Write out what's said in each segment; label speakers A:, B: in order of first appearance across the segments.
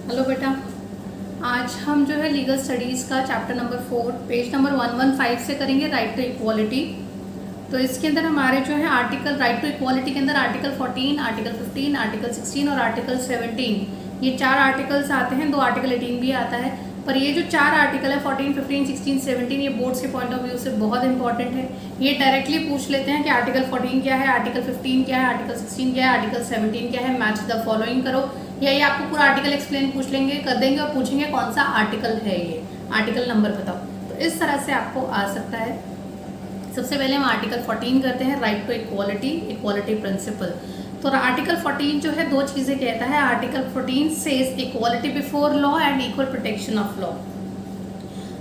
A: Hello बेटा, आज हम जो है लीगल स्टडीज़ का चैप्टर नंबर 4 पेज नंबर 115 से करेंगे राइट टू इक्वालिटी। तो इसके अंदर हमारे जो है आर्टिकल राइट टू इक्वालिटी के अंदर आर्टिकल 14, आर्टिकल 15, आर्टिकल 16 और आर्टिकल 17 ये 4 आर्टिकल्स आते हैं। 2 आर्टिकल 18 भी आता है, पर ये जो 4 आर्टिकल है 14, 15, 16, 17 ये बोर्ड्स के पॉइंट ऑफ व्यू से बहुत इंपॉर्टेंट है। ये डायरेक्टली पूछ लेते हैं कि आर्टिकल 14 क्या है, आर्टिकल 15 क्या है, आर्टिकल 16 क्या है, आर्टिकल 17 क्या है, मैच द फॉलोइंग करो। या ये आपको पूरा आर्टिकल एक्सप्लेन पूछ लेंगे कर देंगे और पूछेंगे कौन सा आर्टिकल है, ये आर्टिकल नंबर बताओ। तो इस तरह से आपको आ सकता है। सबसे पहले हम आर्टिकल 14 करते हैं, right to equality, equality principle. तो आर्टिकल 14 जो है 2 चीज़ें कहता है। Article 14 says equality before law and equal protection of law.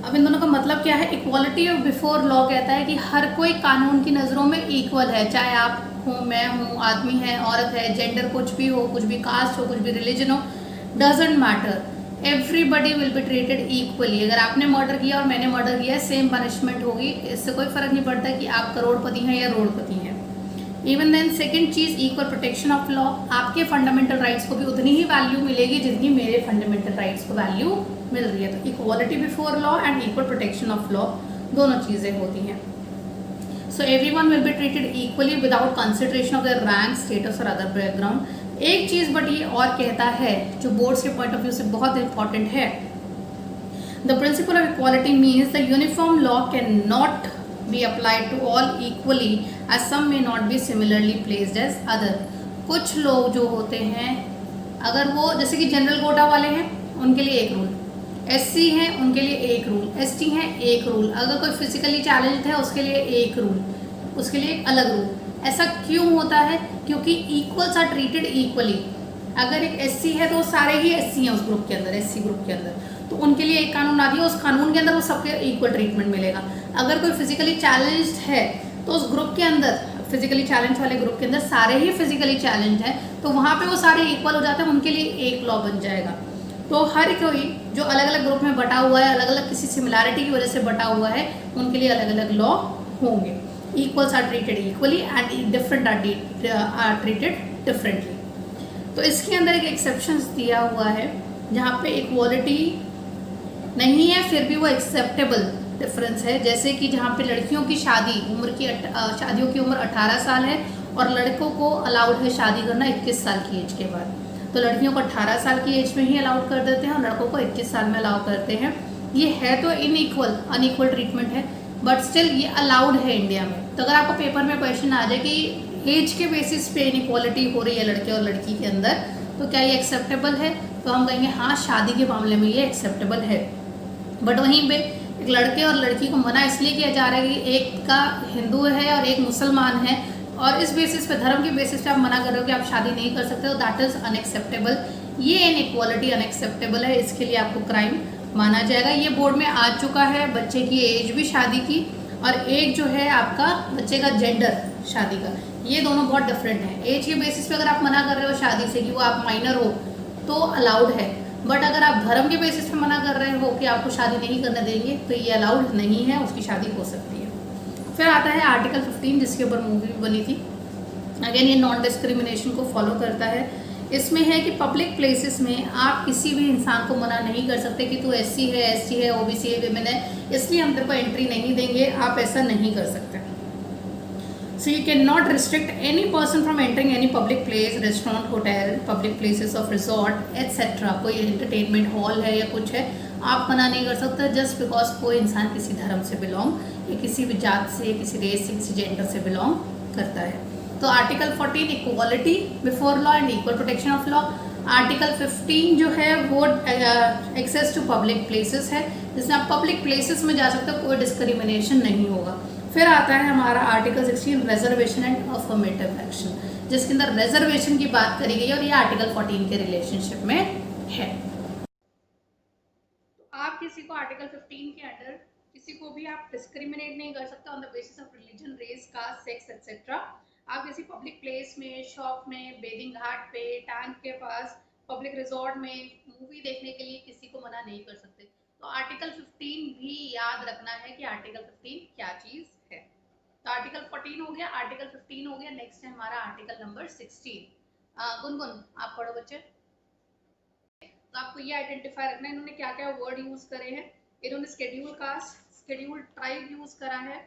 A: अब इन दोनों का मतलब क्या है? इक्वालिटी ऑफ बिफोर लॉ कहता है कि हर कोई कानून की नज़रों में इक्वल है, चाहे आप हो, मैं हूँ, आदमी है, औरत है, जेंडर कुछ भी हो, कुछ भी कास्ट हो, कुछ भी रिलीजन हो, doesn't matter, everybody will be treated equally. अगर आपने मर्डर किया और मैंने मर्डर किया, सेम पनिशमेंट होगी। इससे कोई फर्क नहीं पड़ता कि आप करोड़पति हैं या रोडपति हैं। इवन देन सेकेंड चीज, इक्वल प्रोटेक्शन ऑफ लॉ। आपके फंडामेंटल राइट्स को भी उतनी ही वैल्यू मिलेगी जितनी मेरे फंडामेंटल राइट्स को वैल्यू मिल रही है। तो equality before law and equal protection of law दोनों चीजें होती हैं। So everyone will be treated equally without consideration of their rank, status और अदर बैकग्राउंड। एक चीज बट ये और कहता है जो बोर्ड्स के पॉइंट ऑफ व्यू से बहुत इंपॉर्टेंट है, the principle of equality means the uniform law can not be applied to all equally as some may not be similarly placed as other। कुछ लोग जो होते हैं, अगर वो जैसे कि जनरल कोटा वाले हैं उनके लिए एक रूल, एससी हैं उनके लिए एक रूल, एसटी हैं एक रूल, अगर कोई फिजिकली चैलेंज्ड है उसके लिए एक रूल, उसके लिए एक अलग रूल। ऐसा क्यों होता है? क्योंकि इक्वल्स आर ट्रीटेड इक्वली। अगर एक एससी है तो सारे ही एससी हैं उस ग्रुप के अंदर, एससी ग्रुप के अंदर, तो उनके लिए एक कानून आ दिया, उस कानून के अंदर वो सबके इक्वल ट्रीटमेंट मिलेगा। अगर कोई फिजिकली चैलेंज्ड है तो उस ग्रुप के अंदर, फिजिकली चैलेंज वाले ग्रुप के अंदर सारे ही फिजिकली चैलेंज हैं, तो वहाँ पे वो सारे इक्वल हो जाते हैं, उनके लिए एक लॉ बन जाएगा। तो हर कोई जो अलग अलग ग्रुप में बटा हुआ है, अलग अलग किसी सिमिलैरिटी की वजह से बटा हुआ है, उनके लिए अलग अलग लॉ होंगे। Equals are treated equally and different are treated differently. तो इसके अंदर एक एक्सेप्शन दिया हुआ है जहाँ पे इक्वालिटी नहीं है फिर भी वो एक्सेप्टेबल डिफरेंस है। जैसे कि जहाँ पे लड़कियों की शादी उम्र की शादियों की उम्र 18 साल है और लड़कों को अलाउड है शादी करना 21 साल की एज के बाद। तो लड़कियों को 18 साल की एज में ही अलाउड कर देते हैं और लड़कों को 21 साल में अलाउ करते हैं। ये है तो अनइक्वल ट्रीटमेंट है, बट स्टिल ये अलाउड है इंडिया में। तो अगर आपको पेपर में क्वेश्चन आ जाए कि एज के बेसिस पे इनइक्वालिटी हो रही है लड़के और लड़की के अंदर, तो क्या ये एक्सेप्टेबल है? तो हम कहेंगे हाँ, शादी के मामले में ये एक्सेप्टेबल है। बट वहीं पे एक लड़के और लड़की को मना इसलिए किया जा रहा है कि एक का हिंदू है और एक मुसलमान है, और इस बेसिस पे, धर्म के बेसिस पे आप मना कर रहे हो कि आप शादी नहीं कर सकते, तो दैट इज अनएक्सेप्टेबल। ये इनइक्वालिटी अनएक्सेप्टेबल है, इसके लिए आपको क्राइम माना जाएगा। ये बोर्ड में आ चुका है, बच्चे की एज भी शादी की और एक जो है आपका बच्चे का जेंडर शादी का, ये दोनों बहुत डिफरेंट है। एज के बेसिस पे अगर आप मना कर रहे हो शादी से कि वो आप माइनर हो तो अलाउड है, बट अगर आप धर्म के बेसिस पे मना कर रहे हो कि आपको शादी नहीं करने देंगे तो ये अलाउड नहीं है, उसकी शादी हो सकती है। फिर आता है आर्टिकल 15 जिसके ऊपर मूवी भी बनी थी। अगेन ये नॉन डिस्क्रिमिनेशन को फॉलो करता है। इसमें है कि पब्लिक प्लेसेस में आप किसी भी इंसान को मना नहीं कर सकते कि तू एससी है, एसटी है, ओबीसी है, विमेन है, इसलिए हम तेरे को एंट्री नहीं देंगे, आप ऐसा नहीं कर सकते। So you cannot restrict any person from entering any public place, restaurant, hotel, public places of resort, etc. कोई entertainment hall है या कुछ है, आप मना नहीं कर सकते जस्ट बिकॉज कोई इंसान किसी धर्म से बिलोंग या किसी भी जात से, किसी रेस से, किसी जेंडर से बिलोंग करता है। तो article 14 equality before law and equal protection of law. Article 15 जो है वो एक्सेस टू पब्लिक प्लेसेस है, जिसमें आप पब्लिक प्लेसेस में जा सकते हो, कोई डिस्क्रिमिनेशन नहीं होगा। फिर आता है हमारा article 16 reservation and affirmative action, जिसके अंदर रिजर्वेशन की बात करी गई और ये आर्टिकल 14 के रिलेशनशिप में है। तो आप किसी को आर्टिकल 15 के अंडर किसी को भी आप डिस्क्रिमिनेट नहीं कर सकते on the basis of religion, race, caste, sex etcetera. आप किसी पब्लिक प्लेस में, शॉप में, बेदिंग घाट पे, टैंक के पास, पब्लिक रिजॉर्ट में मूवी देखने के लिए किसी को मना नहीं कर सकते। तो आर्टिकल 15 भी याद रखना है कि आर्टिकल 15 क्या चीज है। तो आर्टिकल 14 हो गया, आर्टिकल 15 हो गया। नेक्स्ट है हमारा आर्टिकल नंबर 16। गुनगुन आप पढ़ो बच्चे। तो आप आपको ये आइडेंटिफाई रखना है इन्होंने क्या क्या वर्ड यूज करे हैं। इन्होंने schedule caste, schedule tribe use करा है,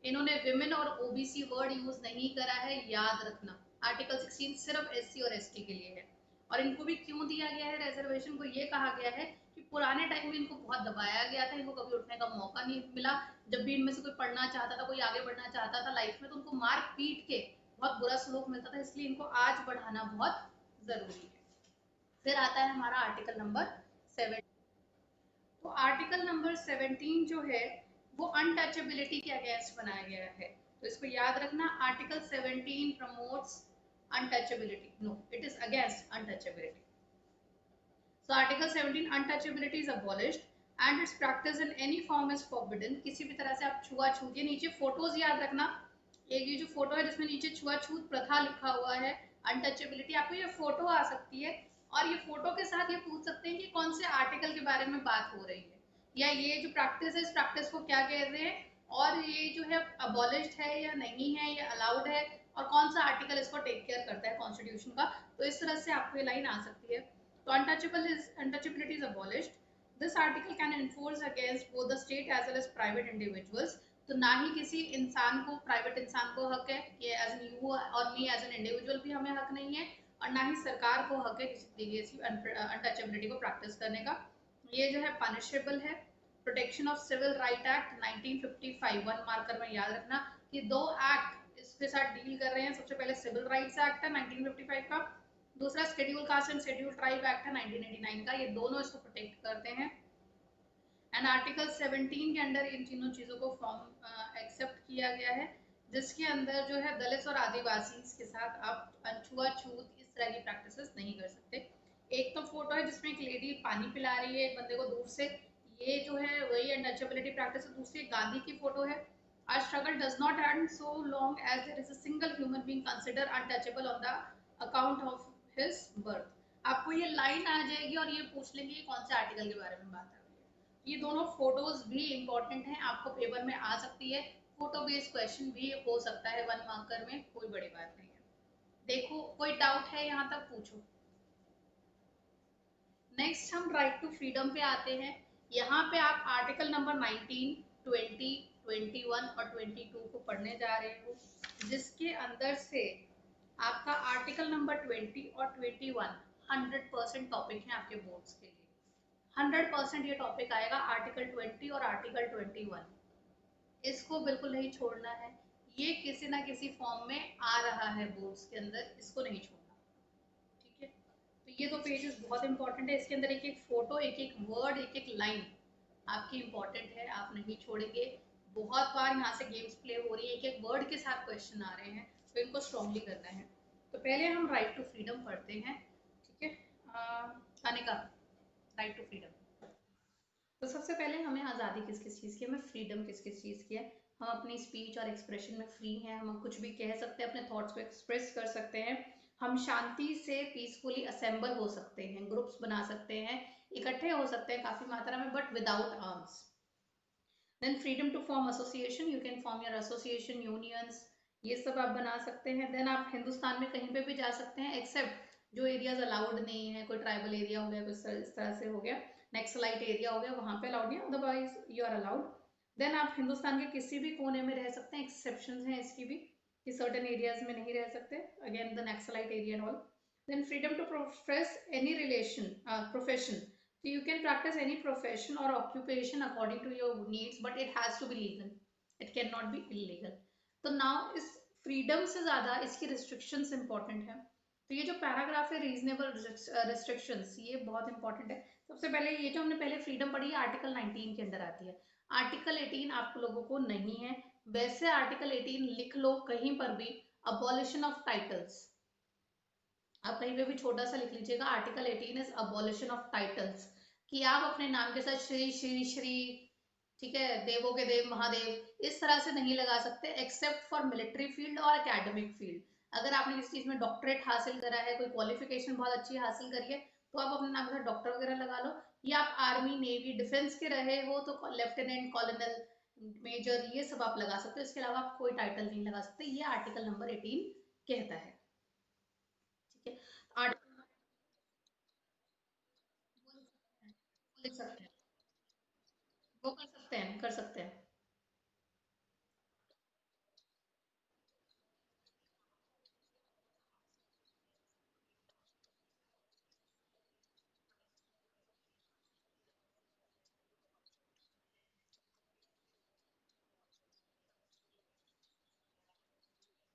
A: इन्होंने विमेन और ओबीसी वर्ड यूज नहीं करा है, याद रखना। आर्टिकल 16 सिर्फ एससी और एसटी के लिए है। और इनको भी क्यों दिया गया है रिजर्वेशन को, ये कहा गया है कि पुराने टाइम में इनको बहुत दबाया गया था, इनको कभी उठने का मौका नहीं मिला। जब भी इनमें से कोई पढ़ना चाहता था, कोई आगे बढ़ना चाहता था लाइफ में, तो उनको मार पीट के बहुत बुरा सलूक मिलता था, इसलिए इनको आज बढ़ाना बहुत जरूरी है। फिर आता है हमारा आर्टिकल नंबर 7। तो आर्टिकल नंबर 17 जो है वो अनटचेबिलिटी के अगेंस्ट बनाया गया है। तो इसको याद रखना, article 17 promotes untouchability, no it is against untouchability. So Article 17 untouchability is abolished and its practice in any form is forbidden। किसी भी तरह से आप छुआछूत, ये नीचे फोटोज याद रखना, एक ये जो फोटो है जिसमें नीचे छुआछूत प्रथा लिखा हुआ है, अनटचेबिलिटी, आपको ये फोटो आ सकती है और ये फोटो के साथ ये पूछ सकते हैं कि कौन से आर्टिकल के बारे में बात हो रही है, या ये जो प्रैक्टिस है इस प्रैक्टिस को क्या कह रहे हैं, और ये जो है अबॉलिश्ड है या नहीं है, या अलाउड है, और कौन सा आर्टिकल इसको टेक केयर करता है कॉन्स्टिट्यूशन का। तो इस तरह से आपको ये लाइन आ सकती है। तो untouchability is abolished. This article can enforce against both the state as well as private individuals। तो ना ही किसी इंसान को, प्राइवेट इंसान को हक है कि एज एन यू और मी एज एन इंडिविजुअल भी हमें हक नहीं है, और ना ही सरकार को हक है किसी अनटचेबिलिटी को प्रैक्टिस करने का। ये जो है पनिशेबल है। Protection of civil right act 1955, 1 marker में याद रखना कि दो एक्ट इसके साथ डील कर रहे हैं। सबसे पहले सिविल राइट्स एक्ट है 1955 का, दूसरा schedule caste and schedule tribe act है 1989 का, ये दोनों इसको प्रोटेक्ट करते हैं। एंड आर्टिकल 17 के अंडर इन तीनों चीजों को फॉर्म एक्सेप्ट किया गया है, जिसके अंदर जो है दलित और आदिवासी के साथ आप छुआछूत इस तरह की प्रैक्टिसेस नहीं कर सकते। एक तो फोटो है जिसमें एक लेडी पानी पिला रही है एक बंदे को दूर से, ये जो है वही अनटचेबिलिटी प्रैक्टिस है। दूसरी गांधी की फोटो है, our struggle does not end so long as there is a single human being considered untouchable on the account of his birth। आपको ये लाइन आ जाएगी और ये पूछ लेंगे कौन से आर्टिकल के बारे में बात है। ये दोनों फोटोज भी इंपॉर्टेंट हैं, आपको पेपर में आ सकती है, फोटो बेस्ड क्वेश्चन भी हो सकता है 1 मार्कर में, कोई बड़ी बात नहीं है। देखो कोई डाउट है यहाँ तक पूछो। नेक्स्ट हम राइट टू फ्रीडम पे आते हैं। यहाँ पे आप आर्टिकल नंबर 19, 20, 21 और 22 को पढ़ने जा रहे हो, जिसके अंदर से आपका आर्टिकल नंबर 20 और 21 100% टॉपिक है आपके बोर्ड्स के लिए। 100% ये टॉपिक आएगा आर्टिकल 20 और आर्टिकल 21, इसको बिल्कुल नहीं छोड़ना है। ये किसी ना किसी फॉर्म में आ रहा है बोर्ड्स के अंदर, इसको नहीं छोड़ना, ठीक है। तो ये दो पेजेस बहुत इंपॉर्टेंट है, इसके अंदर एक एक फोटो, एक एक वर्ड, एक एक लाइन आपकी इंपॉर्टेंट है, आप नहीं छोड़ेंगे। बहुत बार यहाँ से गेम्स प्ले हो रही है, एक एक वर्ड के साथ क्वेश्चन आ रहे हैं, तो इनको स्ट्रॉन्गली करना है। तो पहले हम राइट टू फ्रीडम पढ़ते हैं, ठीक है। अनिका, राइट टू फ्रीडम। तो सबसे पहले हमें आज़ादी किस किस चीज़ की है, हमें फ्रीडम किस किस चीज़ की है। हम अपनी स्पीच और एक्सप्रेशन में फ्री हैं, हम कुछ भी कह सकते हैं, अपने थॉट्स को एक्सप्रेस कर सकते हैं, हम शांति से पीसफुली असेंबल हो सकते हैं, ग्रुप्स बना सकते हैं, इकट्ठे हो सकते हैं काफ़ी मात्रा में, but without arms. Then freedom to form association, you can form your association, unions, ये सब आप बना सकते हैं। देन आप हिंदुस्तान में कहीं पे भी जा सकते हैं एक्सेप्ट जो एरियाज अलाउड नहीं है, कोई ट्राइबल एरिया हो गया, कुछ इस तरह से हो गया, नेक्सलाइट एरिया हो गया, वहां पे अलाउड नहीं, otherwise you are allowed. Then आप हिंदुस्तान के किसी भी कोने में रह सकते हैं, एक्सेप्शन है इसकी भी कि सर्टेन एरियाज में नहीं रह सकते, again the naxalite area and all. Then freedom to profess any relation profession, so you can practice any profession or occupation according to your needs, but it has to be legal, it cannot be illegal। तो now इस freedom से ज्यादा इसकी restrictions important है। तो ये जो paragraph है रीजनेबल रिस्ट्रिक्शंस, ये बहुत इंपॉर्टेंट है। सबसे पहले ये जो हमने पहले फ्रीडम पढ़ी है आर्टिकल 19 के अंदर आती है, आर्टिकल 18 आप लोगों को नहीं है, वैसे आर्टिकल 18 लिख लो कहीं पर भी, अबॉलिशन ऑफ टाइटल्स, आप कहीं पे भी छोटा सा लिख लीजिएगा, article 18 is abolition of titles, कि आप अपने नाम के साथ श्री श्री श्री, ठीक है, देवों के देव महादेव इस तरह से नहीं लगा सकते, एक्सेप्ट फॉर मिलिट्री फील्ड और एकेडमिक फील्ड। अगर आपने किसी चीज में डॉक्टरेट हासिल करा है, कोई क्वालिफिकेशन बहुत अच्छी हासिल करी है, तो आप अपने नाम के साथ डॉक्टर वगैरह लगा लो, या आप आर्मी नेवी डिफेंस के रहे हो तो लेफ्टिनेंट कॉलोनल मेजर ये सब आप लगा सकते हो, इसके अलावा आप कोई टाइटल नहीं लगा सकते, ये आर्टिकल नंबर 18 कहता है, ठीक है। सकते हैं, वो कर सकते हैं, कर सकते हैं।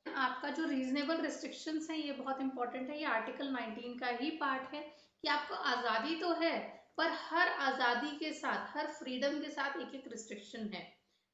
A: आपका जो रीजनेबल रिस्ट्रिक्शंस हैं ये बहुत इंपॉर्टेंट है, ये आर्टिकल 19 का ही पार्ट है कि आपको आज़ादी तो है, पर हर आज़ादी के साथ, हर फ्रीडम के साथ एक एक रिस्ट्रिक्शन है।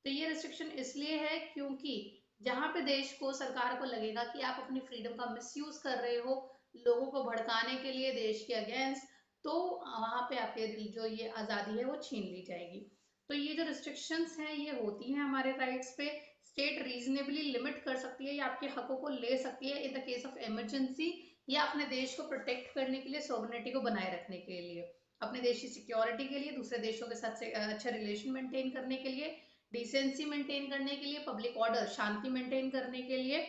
A: तो ये रिस्ट्रिक्शन इसलिए है क्योंकि जहाँ पे देश को, सरकार को लगेगा कि आप अपनी फ्रीडम का मिसयूज कर रहे हो लोगों को भड़काने के लिए देश के अगेंस्ट, तो वहां पे आपके जो ये आज़ादी है वो छीन ली जाएगी। तो ये जो रिस्ट्रिक्शंस हैं ये होती हैं हमारे राइट्स पे। स्टेट रीजनेबली लिमिट कर सकती है या आपके हकों को ले सकती है in the case of emergency, या अपने देश को प्रोटेक्ट करने के लिए, सॉवरेनिटी को बनाए रखने के लिए, अपने देश की सिक्योरिटी के लिए, दूसरे देशों के साथ से अच्छा रिलेशन मेंटेन करने के लिए, डिसेंसी मेंटेन करने के लिए, पब्लिक ऑर्डर शांति मेंटेन करने के लिए,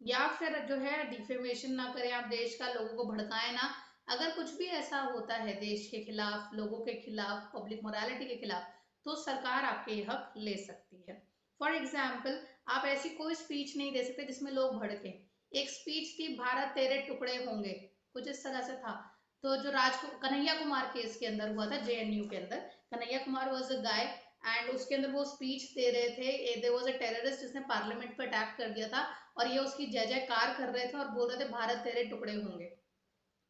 A: या फिर जो है डिफेमेशन ना करें आप देश का, लोगों को भड़काएं ना। अगर कुछ भी ऐसा होता है देश के खिलाफ, लोगों के खिलाफ, पब्लिक मोरालिटी के खिलाफ, तो सरकार आपके ये हक ले सकती है। फॉर एग्जाम्पल, आप ऐसी कोई स्पीच नहीं दे सकते जिसमें लोग भड़के। एक स्पीच थी, भारत तेरे टुकड़े होंगे, कुछ इस तरह से था। तो जो कन्हैया कुमार केस के अंदर हुआ था, जेएनयू के अंदर, Kanhaiya Kumar was a guy, and उसके अंदर वो स्पीच दे रहे थे, देयर वाज अ टेररिस्ट जिसने पार्लियामेंट पर अटैक कर दिया था, और ये उसकी जय जयकार कर रहे थे और बोल रहे थे भारत तेरे टुकड़े होंगे,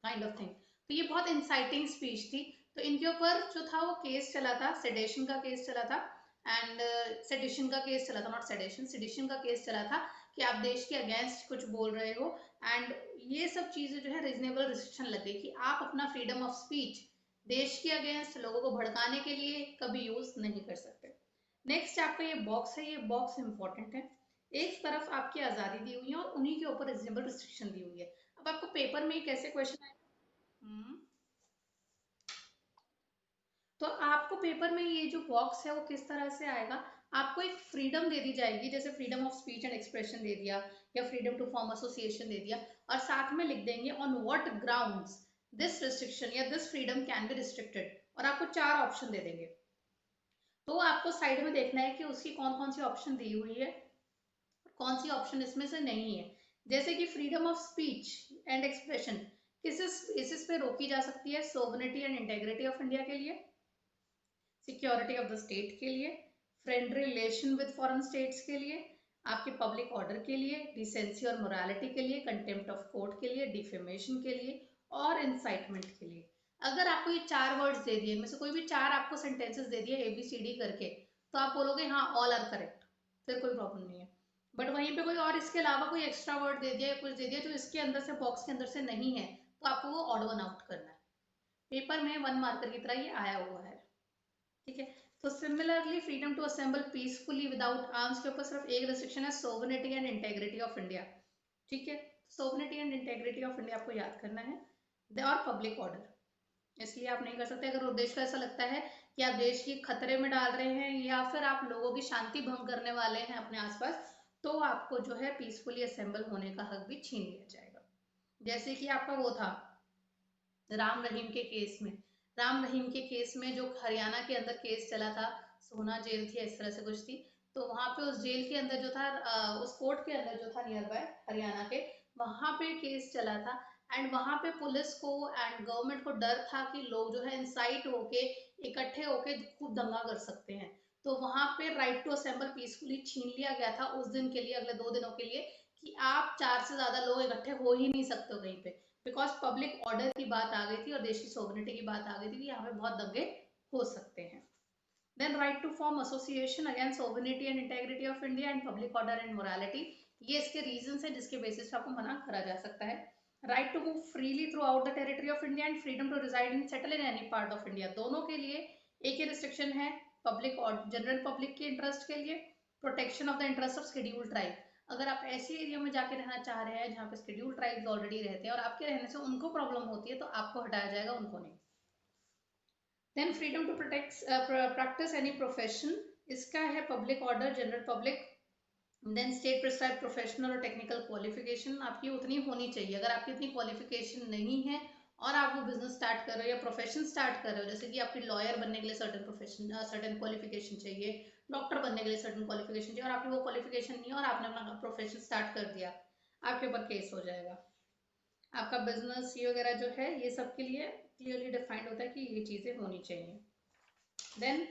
A: काइंड ऑफ थिंग। तो ये बहुत इंसाइटिंग स्पीच थी। तो इनके ऊपर जो था वो केस चला था, सेडेशन का केस चला था, एंड सेडिशन का केस चला था, नॉट सेडेशन, सेडिशन का केस चला था कि आप देश के अगेंस्ट कुछ बोल रहे हो। एंड ये सब चीजें जो है रीजनेबल रिस्ट्रिक्शन लग गई कि आप अपना फ्रीडम ऑफ स्पीच देश के अगेंस्ट, लोगों को भड़काने के लिए कभी यूज नहीं कर सकते। नेक्स्ट आपका ये बॉक्स है, ये बॉक्स इंपॉर्टेंट है। एक तरफ आपकी आजादी दी हुई है और उन्हीं के ऊपर रीजनेबल रिस्ट्रिक्शन दी हुई है। अब आपको पेपर में कैसे क्वेश्चन आए, तो आपको पेपर में ये जो बॉक्स है वो किस तरह से आएगा, आपको एक फ्रीडम दे दी जाएगी, जैसे freedom of speech and expression दे दिया, या फ्रीडम टू फॉर्म एसोसिएशन दे दिया, और साथ में लिख देंगे on what grounds this restriction या this freedom can be restricted, और आपको 4 ऑप्शन दे देंगे। तो आपको साइड में देखना है कि उसकी कौन कौन सी ऑप्शन दी हुई है, कौन सी ऑप्शन इसमें से नहीं है। जैसे कि freedom of speech and expression किस बेसिस पे रोकी जा सकती है, sovereignty and integrity of India के लिए, सिक्योरिटी ऑफ द स्टेट के लिए, friend relation with foreign states के लिए, आपके पब्लिक ऑर्डर के लिए, डिसेंसी और मोरालिटी के लिए, कंटेम्प्ट ऑफ कोर्ट के लिए, डिफेमेशन के लिए, और इंसाइटमेंट के लिए। अगर आपको ये 4 वर्ड्स दे दिए, इनमें से कोई भी 4 आपको सेंटेंसेस दे दिए ABCD करके, तो आप बोलोगे हाँ ऑल आर करेक्ट, फिर कोई प्रॉब्लम नहीं है। बट वहीं पे कोई और इसके अलावा कोई एक्स्ट्रा वर्ड दे दिया या कुछ दे दिया जो इसके अंदर से, बॉक्स के अंदर से नहीं है, तो आपको वो ऑड वन आउट करना है। पेपर में 1 मार्कर की तरह ये आया हुआ है, ठीक है। तो similarly freedom to assemble peacefully without arms के ऊपर सिर्फ एक रिस्ट्रिक्शन है, sovereignty and integrity of India, ठीक है। Sovereignty and integrity of India आपको याद करना है, और पब्लिक ऑर्डर, इसलिए आप नहीं कर सकते। अगर उद्देश्य को ऐसा लगता है कि आप देश की खतरे में डाल रहे हैं या फिर आप लोगों की शांति भंग करने वाले हैं अपने आसपास, तो आपको जो है पीसफुली असेंबल होने का हक भी छीन लिया जाएगा। जैसे कि आपका वो था राम रहीम के केस में, राम रहीम के केस में जो हरियाणा के अंदर केस चला था, सोना जेल थी इस तरह से कुछ थी, तो वहां पे उस जेल के अंदर जो था, उस कोर्ट के अंदर जो था नियर बाय हरियाणा के, वहां पे केस चला था। एंड वहां पे पुलिस को एंड गवर्नमेंट को डर था कि लोग जो है इंसाइट होके, इकट्ठे होके खूब दंगा कर सकते हैं, तो वहां पे राइट टू असेंबल पीसफुली छीन लिया गया था उस दिन के लिए, अगले 2 दिनों के लिए, कि आप 4 से ज्यादा लोग इकट्ठे हो ही नहीं सकते हो कहीं पे, बिकॉज पब्लिक ऑर्डर की बात आ गई थी और देश की सोवरेनिटी की बात आ गई थी कि यहाँ पे बहुत दंगे हो सकते हैं। Then right to form association, again sovereignty and integrity of India and public order and morality, ये इसके रीजन है जिसके बेसिस पे आपको मना करा जा सकता है। Right to move freely throughout the territory of India and freedom to reside and settle in any part of India, दोनों के लिए एक ही रिस्ट्रिक्शन है, पब्लिक और जनरल पब्लिक के इंटरेस्ट के लिए, protection of the interest of schedule tribe, अगर आप ऐसे एरिया में जाके रहना चाह रहे हैं जहाँ पे शेड्यूल ट्राइब्स ऑलरेडी रहते हैं और आपके रहने से उनको प्रॉब्लम होती है, तो आपको हटाया जाएगा, उनको नहीं। Then freedom to protect practice any profession, इसका है public order, general public. Then state prescribe professional और टेक्निकल क्वालिफिकेशन आपकी उतनी होनी चाहिए, अगर आपकी उतनी क्वालिफिकेशन नहीं है और आप वो बिजनेस स्टार्ट कर रहे हो या प्रोफेशन स्टार्ट कर रहे हो, जैसे कि आपकी लॉयर बनने के लिए सर्टन प्रोफेशन सर्टन क्वालिफिकेशन चाहिए, डॉक्टर बनने के लिए सर्टन क्वालिफिकेशन चाहिए, और आपकी वो क्वालिफिकेशन नहीं है और आपने अपना प्रोफेशन स्टार्ट कर दिया, आपके ऊपर केस हो जाएगा। आपका बिजनेस ये वगैरह जो है ये सब के लिए क्लियरली डिफाइंड होता है कि ये चीजें होनी चाहिए। देन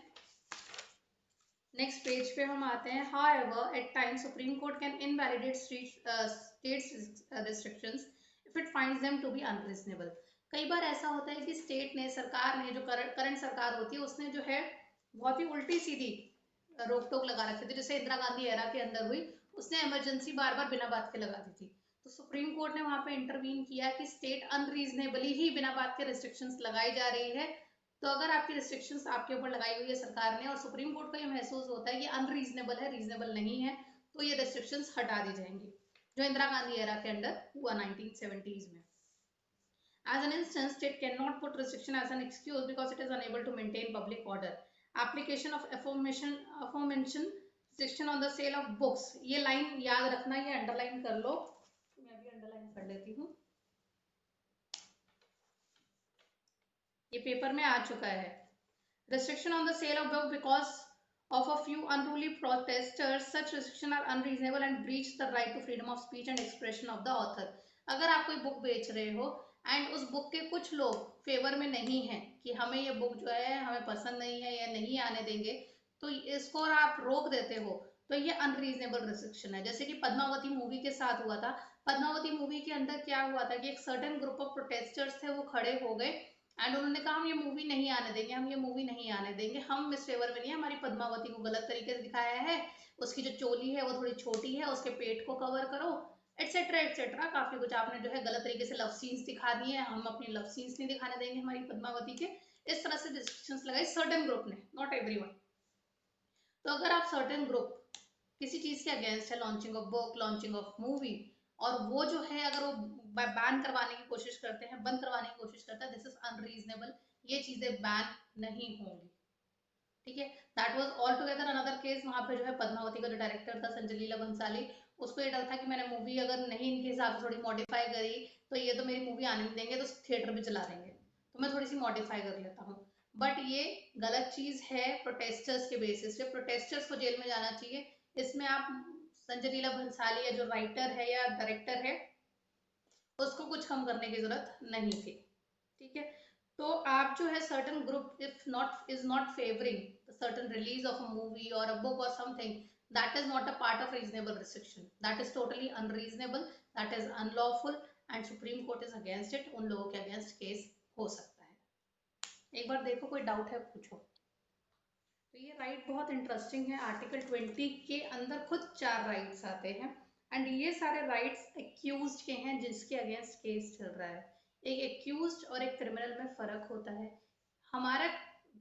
A: नेक्स्ट पेज पे हम आते हैं। However at times supreme court can invalidate states restrictions if it finds them to be unreasonable. कई बार ऐसा होता है कि स्टेट ने, सरकार ने, जो करंट सरकार होती है उसने जो है बहुत ही उल्टी सीधी रोक टोक लगा रखी थी, जैसे इंदिरा गांधी एरा के अंदर हुई, उसने इमरजेंसी बार बार बिना बात के लगा दी थी। तो सुप्रीम कोर्ट ने वहां पे इंटरवीन किया कि स्टेट अनरीजनेबली ही बिना बात के रिस्ट्रिक्शंस लगाई जा रही है। तो अगर आपकी रिस्ट्रिक्शंस आपके ऊपर लगाई हुई है सरकार ने और सुप्रीम कोर्ट को ये महसूस होता है कि अनरीजनेबल है, रीजनेबल नहीं है, तो ये रिस्ट्रिक्शंस हटा दी जाएंगी, जो इंदिरा गांधी एरा के अंदर हुआ 1970s में। As an instance, state cannot put restriction as an excuse because it is unable to maintain public order. Application of aforementioned restriction on the sale of books. ये लाइन याद रखना, ये अंडरलाइन कर लो, मैं भी अंडरलाइन कर लेती हूँ, ये पेपर में आ चुका है। Restriction on the sale of book because of a few unruly protesters. Such restrictions are unreasonable and breach the right to freedom of speech and expression of the author. अगर आप कोई बुक बेच रहे हो and उस book के कुछ लोग फेवर में नहीं है कि हमें ये बुक जो है हमें पसंद नहीं है या नहीं आने देंगे, तो इसको और आप रोक देते हो, तो ये अनरीजनेबल रिस्ट्रिक्शन है। जैसे कि पद्मावती मूवी के साथ हुआ था। पद्मावती मूवी के अंदर क्या हुआ था कि एक सर्टेन ग्रुप ऑफ प्रोटेस्टर्स थे, वो खड़े हो गए एंड उन्होंने कहा हम ये मूवी नहीं आने देंगे, हम ये मूवी नहीं आने देंगे, हम इस फेवर में नहीं है, हमारी पद्मावती को गलत तरीके से दिखाया है, उसकी जो चोली है वो थोड़ी छोटी है, उसके पेट को कवर करो, एटसेट्रा एटसेट्रा, काफी कुछ आपने जो है गलत तरीके से लव सीन्स दिखा दिए, हम अपनी लव सीन्स नहीं दिखाने देंगे हमारी पद्मावती के। इस तरह से रिस्ट्रिक्शंस लगाई सर्टेन ग्रुप ने, नॉट एवरीवन। तो अगर आप सर्टेन ग्रुप किसी चीज के अगेंस्ट है, launching of book, launching of movie, और वो जो है अगर वो बैन करवाने की कोशिश करते हैं, बंद करवाने की कोशिश करते हैं, दिस इज अनरीजनेबल, ये चीजें बैन नहीं होंगी। ठीक है, that was all together another case. वहां पे जो है पद्मावती का जो डायरेक्टर था संजय लीला भंसाली, उसको ये डर था कि मैंने मूवी अगर नहीं इनके हिसाब से थोड़ी मॉडिफाई करी तो ये तो मेरी मूवी आने नहीं देंगे, तो थिएटर भी चला देंगे, तो मैं थोड़ी सी मॉडिफाई कर लेता हूँ। बट ये गलत चीज है, प्रोटेस्टर्स के बेसिस पे प्रोटेस्टर्स को जेल में जाना चाहिए। इसमें आप संजय लीला भंसाली या जो राइटर है या डायरेक्टर है उसको कुछ कम करने की जरूरत नहीं थी। ठीक है, तो आप जो है certain group if not is not favouring certain release of a movie और अ बुक और something, that is not a part of reasonable restriction, that is totally unreasonable, that is unlawful and supreme court is against it. उन लोगों के against case हो सकता है। एक बार देखो, कोई डाउट है पूछो। तो ये राइट बहुत इंटरेस्टिंग है। आर्टिकल 20 के अंदर खुद 4 राइट्स आते हैं एंड ये सारे राइट्स एक्यूज्ड के हैं जिसके अगेंस्ट केस चल रहा है। एक एक्यूज्ड और एक क्रिमिनल में फर्क होता है। हमारा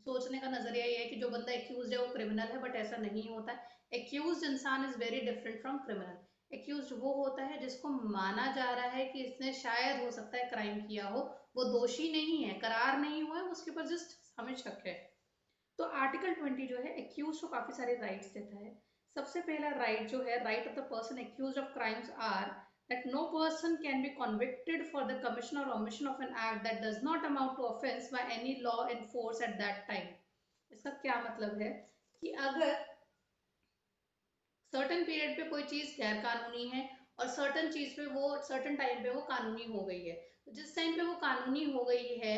A: सोचने का नजरिया ये है कि जो बंदा एक्यूज्ड है वो क्रिमिनल है, बट ऐसा नहीं होता। एक्यूज्ड इंसान is very different from criminal. Accused वो होता है जिसको माना जा रहा है कि इसने शायद हो सकता है क्राइम किया हो, वो दोषी नहीं है, करार नहीं हुआ है, उसके ऊपर जस्ट हमें शक है। तो आर्टिकल 20 जो है एक्यूज को काफी सारे राइट्स देता है। सबसे पहला राइट जो है, right of the person accuse of crimes are that no person can be convicted for the commission or omission of an act that does not amount to offense by any law in force at that time। इसका क्या मतलब है कि अगर certain period पे कोई चीज गैर कानूनी है और सर्टन चीज पे वो सर्टन टाइम पे वो कानूनी हो गई है, तो जिस टाइम पे वो कानूनी हो गई है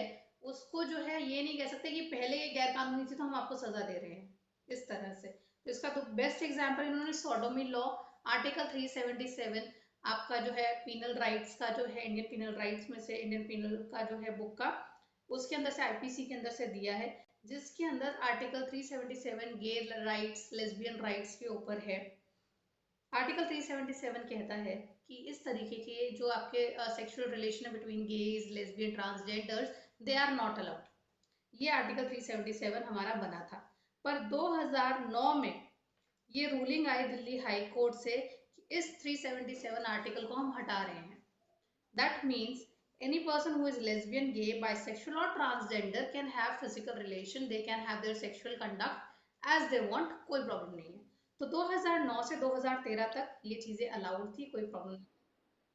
A: उसको जो है ये नहीं कह सकते कि पहले ये गैर कानूनी थी तो हम आपको सजा दे रहे हैं इस तरह से। तो इसका तो बेस्ट एग्जांपल इन्होंने सोडोमी लॉ, आर्टिकल 377 आपका जो है पीनल राइट्स का जो है, इंडियन पीनल राइट्स में से, इंडियन पीनल का जो है बुक का, उसके अंदर से आईपीसी के अंदर से दिया है, जिसके अंदर article 377 gay rights, lesbian rights के ऊपर है। आर्टिकल 377 कहता है कि इस तरीके के जो आपके सेक्सुअल रिलेशन है between gays, lesbian, transgenders, they are not allowed. ये आर्टिकल 377 हमारा बना था। पर 2009 में ये रूलिंग आई दिल्ली हाई कोर्ट से कि इस 377 आर्टिकल को हम हटा रहे हैं। That means any person who is lesbian, gay, bisexual or transgender can have physical relation, they can have their sexual conduct as they want, कोई प्रॉब्लम नहीं है। तो 2009 से 2013 तक ये चीजें अलाउड थी, कोई प्रॉब्लम नहीं।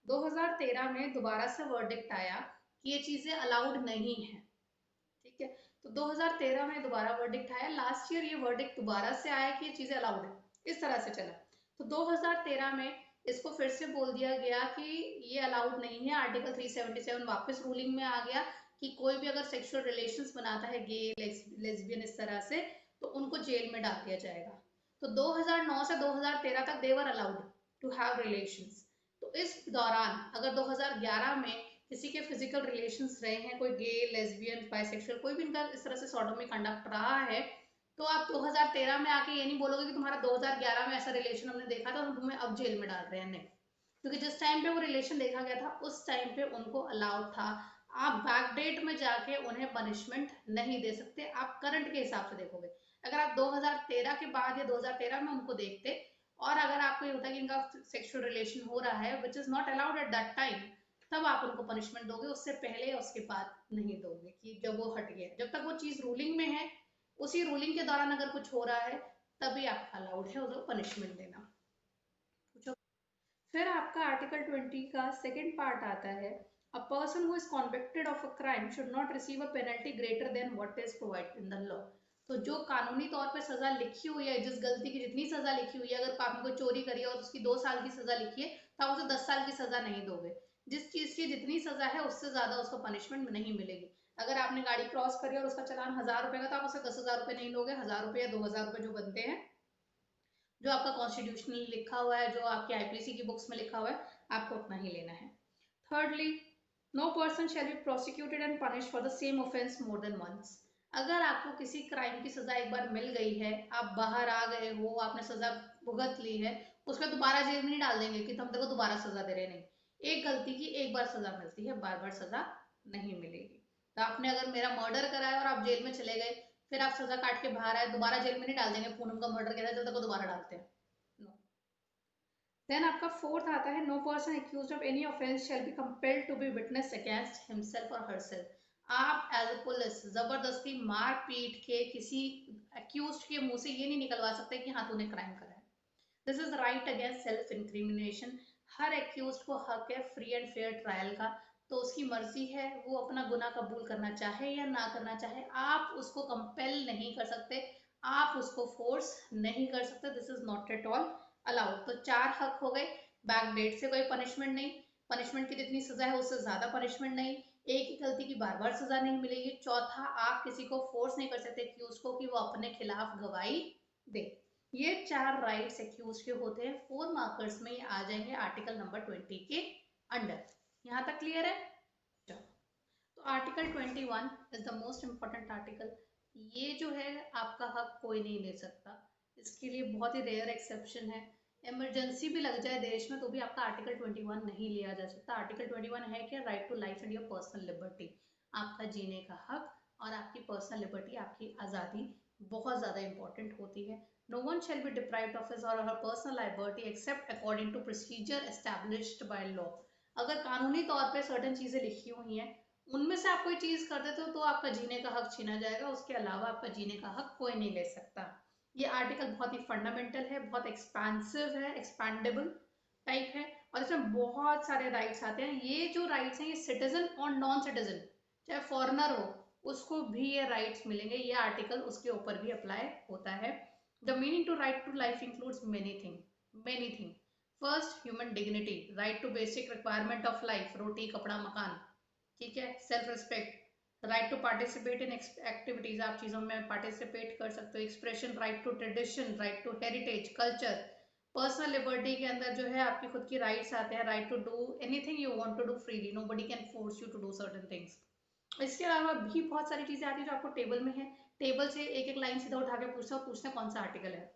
A: 2013 में दोबारा से वर्डिक्ट आया कि ये चीजें अलाउड नहीं है। ठीक है, तो 2013 में दोबारा वर्डिक्ट आया, लास्ट ईयर ये वर्डिक्ट दोबारा से आया कि ये चीजें अलाउड है, इस तरह से चला। तो 2013 में इसको फिर से बोल दिया गया कि ये अलाउड नहीं है, आर्टिकल 377 वापस रूलिंग में आ गया कि कोई भी अगर सेक्सुअल रिलेशंस बनाता है गे लेस्बियन इस तरह से, तो उनको जेल में डाल दिया जाएगा। तो 2009 से 2013 तक देवर अलाउड टू हैव रिलेशंस। तो इस दौरान अगर 2011 में किसी के फिजिकल रिलेशंस रहे हैं, कोई गे लेस्बियन बाइसेक्सुअल कोई भी इनका इस तरह से सॉडोमी कंडक्ट रहा है, तो आप 2013 में आके ये नहीं बोलोगे कि तुम्हारा 2011 में ऐसा रिलेशन हमने देखा था, हम तुम्हें अब जेल में डाल रहे हैं, नहीं। क्योंकि जिस टाइम पे वो रिलेशन देखा गया था उस टाइम पे उनको अलाउड था। आप बैक डेट में जाके उन्हें पनिशमेंट नहीं दे सकते, आप करंट के हिसाब से देखोगे। अगर आप 2013 के बाद या 2013 में उनको देखते और अगर आपको ये होता है कि इनका सेक्सुअल रिलेशन हो रहा है which is not allowed at that time, तब आप उनको पनिशमेंट दोगे, उससे पहले या उसके बाद नहीं दोगे। कि जब वो हट गया, जब तक वो चीज रूलिंग में है, उसी रूलिंग के दौरान अगर कुछ हो रहा है तभी आपका अलाउड है उसको पनिशमेंट देना। फिर आपका आर्टिकल 20 का सेकेंड पार्ट आता है, a person who is convicted of a crime should not receive a penalty greater than what is provided in the law. तो जो कानूनी तौर पे सजा लिखी हुई है, जिस गलती की जितनी सजा लिखी हुई है, अगर आपने कोई चोरी करी है और उसकी 2 साल की सजा लिखी है, तो आप उसे 10 साल की सजा नहीं दोगे। जिस चीज की जितनी सजा है उससे ज्यादा उसको पनिशमेंट नहीं मिलेगी। अगर आपने गाड़ी क्रॉस करी और उसका चालान 1000 रुपए का, तो आप उसे 10,000 रुपए नहीं लोगे, 1000 रुपए या 2,000 रुपए जो बनते हैं, जो आपका कॉन्स्टिट्यूशनली लिखा हुआ है, जो आपकी आईपीसी की बुक्स में लिखा हुआ है, आपको उतना ही लेना है। Thirdly, no person shall be prosecuted and punish for the same offence more than once. अगर आपको किसी क्राइम की सजा एक बार मिल गई है, आप बाहर आ गए हो, आपने सजा भुगत ली है, उसमें दोबारा जेल में नहीं डाल देंगे कि हम तेरे को दोबारा सजा दे रहे, नहीं। एक गलती की एक बार सजा मिलती है, बार बार सजा नहीं मिलेगी। तो आपने अगर मेरा मर्डर करा है और आप जेल में चले गए, फिर आप सजा काट के बाहर आए, दोबारा जेल में नहीं डाल देंगे, पूनम का मर्डर किया था जब तक को दोबारा डालते हैं, नो। देन आपका फोर्थ आता है, no person accused of any offence shall be compelled to be witness against himself और हरसेल्फ। आप एज अ पुलिस जबरदस्ती मार पीट के किसी एक्यूज्ड के मुंह से ये नहीं निकलवा सकते कि हाँ तूने क्राइम करा है। This is right against self incrimination. Her accused को हक है फ्री एंड फेयर ट्रायल का, तो उसकी मर्जी है वो अपना गुनाह कबूल करना चाहे या ना करना चाहे, आप उसको कंपेल नहीं कर सकते, आप उसको फोर्स नहीं कर सकते। This is not at all allowed. तो 4 हक हो गए, बैक डेट से कोई पनिशमेंट नहीं, पनिशमेंट की जितनी सजा है उससे ज्यादा पनिशमेंट नहीं, एक ही गलती की बार बार सजा नहीं मिलेगी, चौथा आप किसी को फोर्स नहीं कर सकते एक्यूज को कि वो अपने खिलाफ गवाही दे। ये 4 राइट्स एक्यूज के होते हैं, 4 मार्कर्स में ये आ जाएंगे आर्टिकल नंबर 20 के अंडर। यहां तक क्लियर है? तो article 21 is the most important article. ये जो है आपका हक कोई नहीं ले सकता, इसके लिए बहुत ही रेयर एक्सेप्शन है। इमरजेंसी भी लग जाए देश में तो भी आपका आर्टिकल 21 नहीं लिया जा सकता। आर्टिकल 21 है क्या? Right to life and your personal liberty, आपका जीने का हक और आपकी पर्सनल लिबर्टी, आपकी आज़ादी बहुत ज़्यादा इंपॉर्टेंट होती है। No one shall be deprived of his or her personal liberty except according to procedure established by law. अगर कानूनी तौर पे सर्टेन चीजें लिखी हुई हैं, उनमें से आप कोई चीज कर देते हो तो आपका जीने का हक छीना जाएगा, उसके अलावा आपका जीने का हक कोई नहीं ले सकता। ये आर्टिकल बहुत ही फंडामेंटल है, बहुत एक्सपेंसिव है, एक्सपैंडेबल टाइप है, और इसमें बहुत सारे राइट्स आते हैं। ये जो राइट्स हैं ये सिटीजन और नॉन सिटीजन, चाहे फॉरनर हो, उसको भी ये राइट्स मिलेंगे। ये आर्टिकल उसके ऊपर भी अप्लाई होता है। The meaning to right to life includes many thing. First, human dignity, right to basic requirement of life, रोटी कपड़ा मकान, ठीक है। Self respect, right to participate in activities, आप चीजों में पार्टिसिपेट कर सकते हो। Expression, right to tradition, right to heritage culture. Personal liberty के अंदर जो है आपकी खुद की राइट्स आते हैं, right to do anything you want to do freely, nobody can force you to do certain things. इसके अलावा भी बहुत सारी चीजें आती है जो आपको टेबल में है, टेबल से एक एक लाइन सीधा उठा के पूछना कौन सा आर्टिकल है।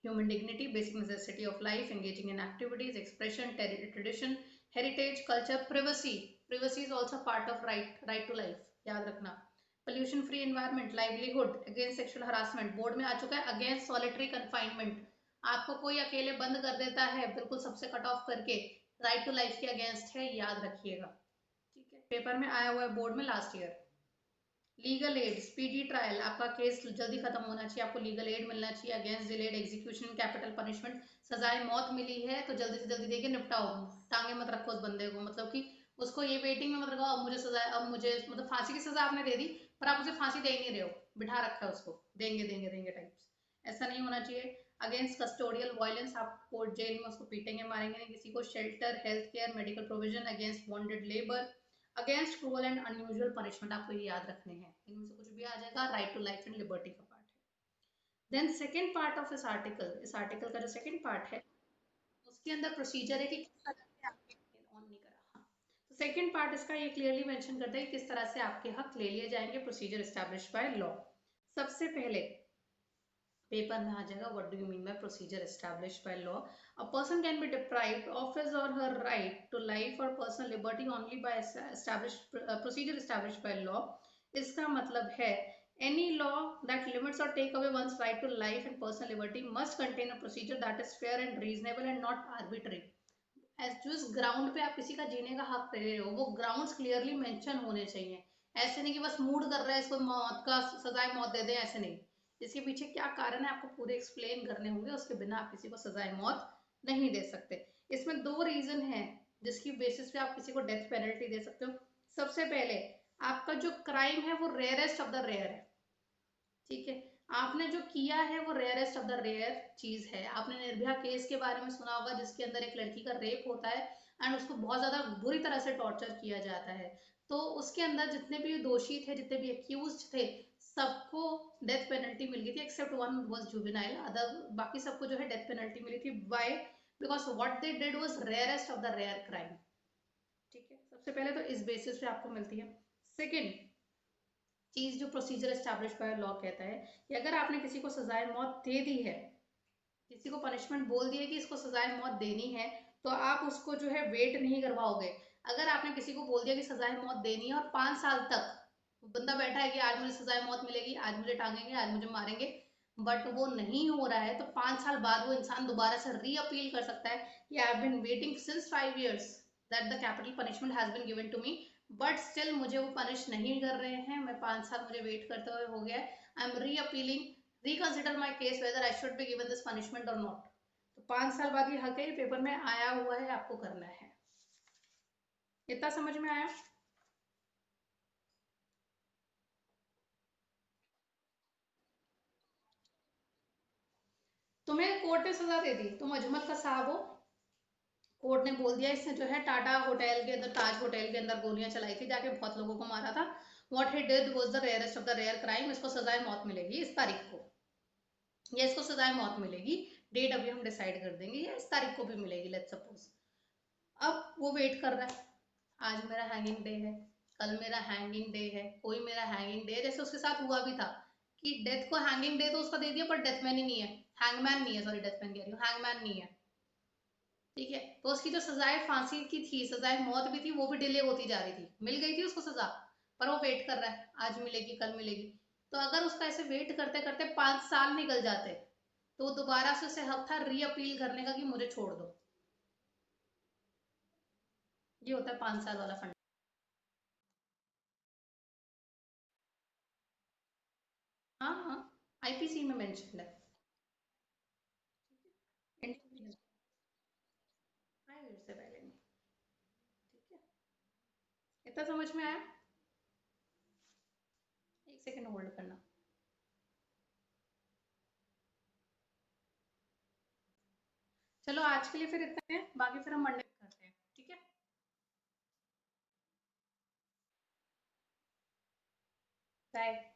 A: Human dignity, basic necessity of life, engaging in activities, expression, tradition, heritage, culture, privacy. Privacy is also part of right to life. याद रखना। Pollution free environment, livelihood, against sexual harassment. Board में आ चुका है against solitary confinement. आपको कोई अकेले बंद कर देता है बिल्कुल सबसे कट ऑफ करके, राइट टू लाइफ के अगेंस्ट है, याद रखिएगा। ठीक है, पेपर में आया हुआ है बोर्ड में last year. Legal aid, speedy trial, आपका केस जल्दी खत्म होना चाहिए, आपको लीगल एड मिलना चाहिए against delayed execution, capital punishment. सजाए मौत मिली है तो जल्दी से जल्दी देके निपटाओ, टांगे मत रखो उस बंदे को, मतलब कि उसको ये वेटिंग में मत रखो, अब मुझे सजा, अब मुझे मतलब फांसी की सजा आपने दे दी पर आप उसे फांसी दे ही नहीं रहे हो, बिठा रखा है उसको, देंगे देंगे देंगे टाइप्स। ऐसा नहीं होना चाहिए। अगेंस्ट कस्टोडियल वायलेंस, आप कोर्ट जेल में उसको पीटेंगे मारेंगे नहीं किसी को। Shelter, health care, medical provision, against bonded labour, against cruel and unusual punishment, आपको ये याद रखने हैं, इनमें से कुछ भी आ जाएगा। Right to life and liberty का पार्ट है। देन सेकेंड पार्ट ऑफ इस आर्टिकल का जो सेकेंड पार्ट है उसके अंदर प्रोसीजर है कि किस तरह से आपके ऑन नहीं करा, हाँ। तो सेकंड पार्ट इसका ये क्लियरली मेंशन करता है कि किस तरह से आपके हक ले लिए जाएंगे, प्रोसीजर एस्टैब्लिश बाय लॉ। सबसे पहले पेपर में आ जाएगा what do you mean by procedure establish by law. A person can be deprived of his or her right to life और personal liberty only by establish procedure establish by law. इसका मतलब है any law that limits or take away one's right to life and personal liberty must contain a procedure that is fair and reasonable and not arbitrary। जिस ground पे आप किसी का जीने का हक दे रहे हो वो ग्राउंड्स क्लियरली मेंशन होने चाहिए। ऐसे नहीं कि बस मूड कर रहा है इसको मौत का सजाए मौत दे दें, ऐसे नहीं। इसके पीछे क्या कारण है आपको पूरे एक्सप्लेन करने होंगे, उसके बिना आप किसी को सजाए मौत नहीं दे सकते। इसमें दो रीजन है जिसकी बेसिस पे आप किसी को डेथ पेनल्टी दे सकते हो। सबसे पहले आपका जो क्राइम है वो रेयरेस्ट ऑफ द रेयर है, ठीक है। आपने जो किया है वो रेयरेस्ट ऑफ द रेयर चीज है। आपने निर्भया केस के बारे में सुना होगा जिसके अंदर एक लड़की का रेप होता है एंड उसको बहुत ज्यादा बुरी तरह से टॉर्चर किया जाता है। तो उसके अंदर जितने भी दोषी थे, जितने भी अक्यूज थे, सबको डेथ पेनल्टी मिल गई थी except one was juvenile. Other बाकी सबको जो है डेथ पेनल्टी मिली थी। Why? Because what they did was rarest of the rare crime, ठीक है। सबसे पहले तो इस बेसिस पे आपको मिलती है। सेकेंड चीज जो प्रोसीजर एस्टैब्लिश बाय लॉ कहता है कि अगर आपने किसी को सजाए मौत दे दी है, किसी को पनिशमेंट बोल दिया कि इसको सजाए मौत देनी है, तो आप उसको जो है वेट नहीं करवाओगे। अगर आपने किसी को बोल दिया कि सजाए मौत देनी है और 5 साल तक बंदा बैठा है कि आज मुझे सजाए मौत मिलेगी, आज मुझे टांगेंगे, आज मुझे मारेंगे, बट वो नहीं हो रहा है, तो 5 साल बाद वो इंसान दोबारा से री अपील कर सकता है कि I have been waiting since 5 years that the capital punishment has been given to me, but still मुझे वो पनिश नहीं कर रहे हैं, मैं 5 साल मुझे वेट करते हुए हो गया, आई एम री appealing, reconsider my case whether I should be given this punishment और नॉट। तो 5 साल बाद ये हक है, पेपर में आया हुआ है, आपको करना है। इतना समझ में आया? तुम्हें कोर्ट ने सजा दे दी, तुम अजमत का साहब हो, कोर्ट ने बोल दिया इसने जो है टाटा होटल के अंदर, ताज होटल के अंदर गोलियां चलाई थी, जाके बहुत लोगों को मारा था। What he did was the rarest of the rare crime, इसको सजाए मौत मिलेगी इस तारीख को, या इसको सजाए मौत मिलेगी, डेट अभी हम डिसाइड कर देंगे, या इस तारीख को भी मिलेगी, लेट्स सपोज। अब वो वेट कर रहा है, आज मेरा हैंगिंग डे है, कल मेरा हैंगिंग डे है, कोई मेरा हैंगिंग डे, जैसे उसके साथ हुआ भी था कि डेथ को हैंगिंग डे तो उसका दे दिया पर डेथमैन ही नहीं है, हैंगमैन नहीं है, सॉरी डेथमैन कह रही हूँ, हैंगमैन नहीं है, ठीक है। तो उसकी जो सजाए फांसी की थी, सजाए मौत भी थी, वो भी डिले होती जा रही थी, मिल गई थी उसको सजा, पर वो वेट कर रहा है आज मिलेगी कल मिलेगी। तो अगर उसका ऐसे वेट करते करते 5 साल निकल जाते तो वो दोबारा से उसे हक था री अपील करने का कि मुझे छोड़ दो। ये होता है 5 साल वाला फंड। हाँ हाँ, आईपीसी में मेंशन है। इंडियन 5 years से पहले नहीं, ठीक है। इतना समझ में आया? एक सेकंड होल्ड करना। चलो आज के लिए फिर इतना है, बाकी फिर हम मंडे करते हैं, ठीक है। बाय।